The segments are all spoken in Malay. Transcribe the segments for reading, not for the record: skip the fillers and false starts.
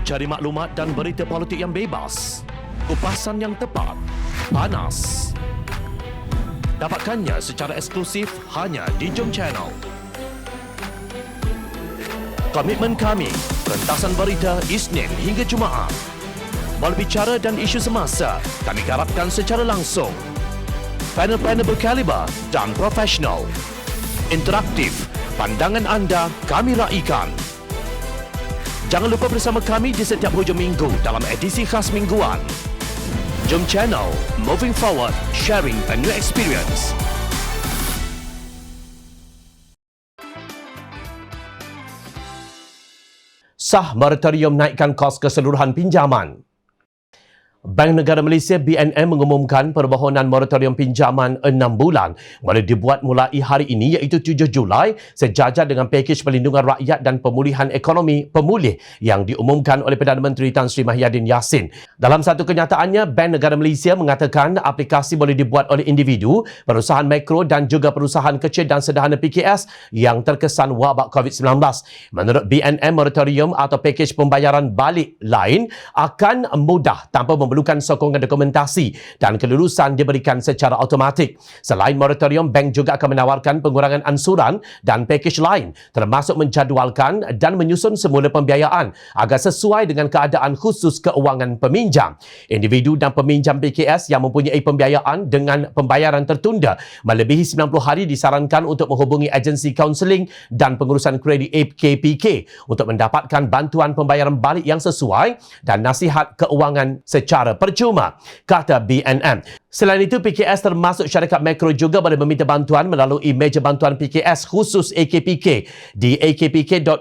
Cari maklumat dan berita politik yang bebas, kupasan yang tepat, panas. Dapatkannya secara eksklusif hanya di Jom Channel. Komitmen kami, pentasan berita Isnin hingga Jumaat. Berbicara dan isu semasa, kami garapkan secara langsung. Panel-panel berkaliber dan profesional. Interaktif, pandangan anda kami raikan. Jangan lupa bersama kami di setiap hujung minggu dalam edisi khas mingguan. Jom Channel, moving forward, sharing a new experience. Sah moratorium naikkan kos keseluruhan pinjaman. Bank Negara Malaysia BNM mengumumkan permohonan moratorium pinjaman 6 bulan boleh dibuat mulai hari ini iaitu 7 Julai sejajar dengan pakej perlindungan rakyat dan pemulihan ekonomi pemulih yang diumumkan oleh Perdana Menteri Tan Sri Mahyadin Yassin. Dalam satu kenyataannya, Bank Negara Malaysia mengatakan aplikasi boleh dibuat oleh individu, perusahaan mikro dan juga perusahaan kecil dan sederhana PKS yang terkesan wabak COVID-19. Menurut BNM, moratorium atau pakej pembayaran balik lain akan mudah tanpa memerlukan sokongan dokumentasi dan kelulusan diberikan secara automatik. Selain moratorium, bank juga akan menawarkan pengurangan ansuran dan pakej lain termasuk menjadualkan dan menyusun semula pembiayaan agar sesuai dengan keadaan khusus keuangan peminjam. Individu dan peminjam PKS yang mempunyai pembiayaan dengan pembayaran tertunda melebihi 90 hari disarankan untuk menghubungi agensi kaunseling dan pengurusan kredit AKPK untuk mendapatkan bantuan pembayaran balik yang sesuai dan nasihat keuangan secara percuma, kata BNM. Selain itu, PKS termasuk syarikat mikro juga boleh meminta bantuan melalui meja bantuan PKS khusus AKPK di akpk.org.my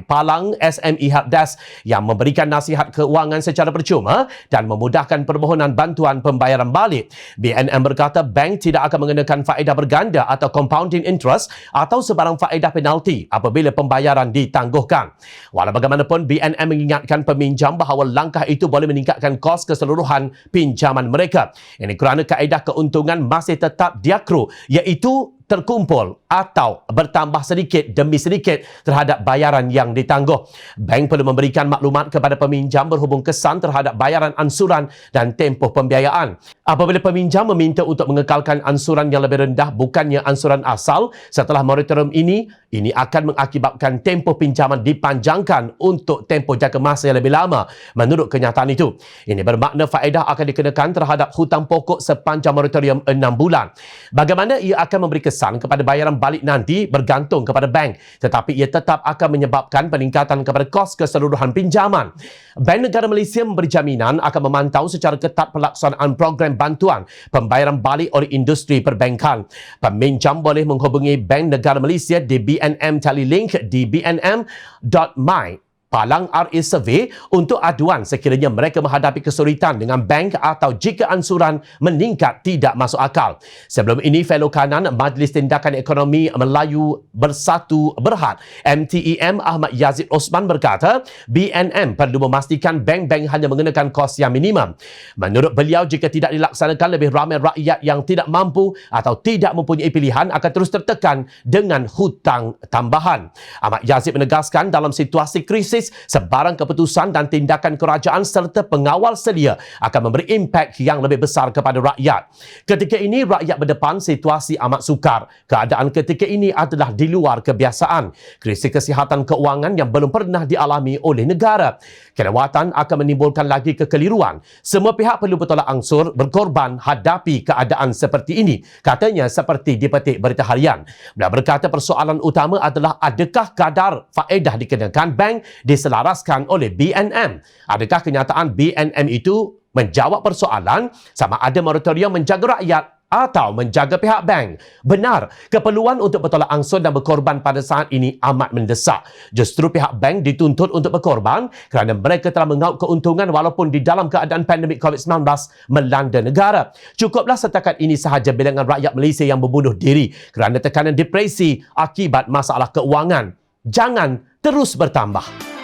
palang SME Helpdesk yang memberikan nasihat keuangan secara percuma dan memudahkan permohonan bantuan pembayaran balik. BNM berkata bank tidak akan mengenakan faedah berganda atau compounding interest atau sebarang faedah penalti apabila pembayaran ditangguhkan. Walau bagaimanapun, BNM mengingatkan peminjam bahawa langkah itu boleh meningkatkan kos keseluruhan pinjaman mereka. Ini kerana kaedah keuntungan masih tetap diakru, iaitu terkumpul atau bertambah sedikit demi sedikit terhadap bayaran yang ditangguh. Bank perlu memberikan maklumat kepada peminjam berhubung kesan terhadap bayaran ansuran dan tempoh pembiayaan. Apabila peminjam meminta untuk mengekalkan ansuran yang lebih rendah bukannya ansuran asal setelah moratorium ini akan mengakibatkan tempoh pinjaman dipanjangkan untuk tempoh jangka masa yang lebih lama. Menurut kenyataan itu, ini bermakna faedah akan dikenakan terhadap hutang pokok sepanjang moratorium 6 bulan. Bagaimana ia akan memberi kesan kepada bayaran balik nanti bergantung kepada bank, tetapi ia tetap akan menyebabkan peningkatan kepada kos keseluruhan pinjaman. Bank Negara Malaysia memberi jaminan akan memantau secara ketat pelaksanaan program bantuan pembayaran balik oleh industri perbankan. Peminjam boleh menghubungi Bank Negara Malaysia di BNM Telelink di bnm.my palang RA Survey untuk aduan sekiranya mereka menghadapi kesulitan dengan bank atau jika ansuran meningkat tidak masuk akal. Sebelum ini, Fellow Kanan Majlis Tindakan Ekonomi Melayu Bersatu Berhad MTEM Ahmad Yazid Osman berkata BNM perlu memastikan bank-bank hanya mengenakan kos yang minimum. Menurut beliau, jika tidak dilaksanakan, lebih ramai rakyat yang tidak mampu atau tidak mempunyai pilihan akan terus tertekan dengan hutang tambahan. Ahmad Yazid menegaskan dalam situasi krisis, sebarang keputusan dan tindakan kerajaan serta pengawal sedia akan memberi impak yang lebih besar kepada rakyat. Ketika ini, rakyat berdepan situasi amat sukar. Keadaan ketika ini adalah di luar kebiasaan. Krisis kesihatan keuangan yang belum pernah dialami oleh negara. Kelewatan akan menimbulkan lagi kekeliruan. Semua pihak perlu bertolak ansur berkorban hadapi keadaan seperti ini, katanya seperti dipetik Berita Harian. Beliau berkata persoalan utama adalah adakah kadar faedah dikenakan bank diselaraskan oleh BNM. Adakah kenyataan BNM itu menjawab persoalan sama ada moratorium menjaga rakyat atau menjaga pihak bank? Benar, keperluan untuk bertolak ansur dan berkorban pada saat ini amat mendesak. Justru pihak bank dituntut untuk berkorban kerana mereka telah mengaut keuntungan walaupun di dalam keadaan pandemik COVID-19 melanda negara. Cukuplah setakat ini sahaja bilangan rakyat Malaysia yang membunuh diri kerana tekanan depresi akibat masalah keuangan. Jangan terus bertambah.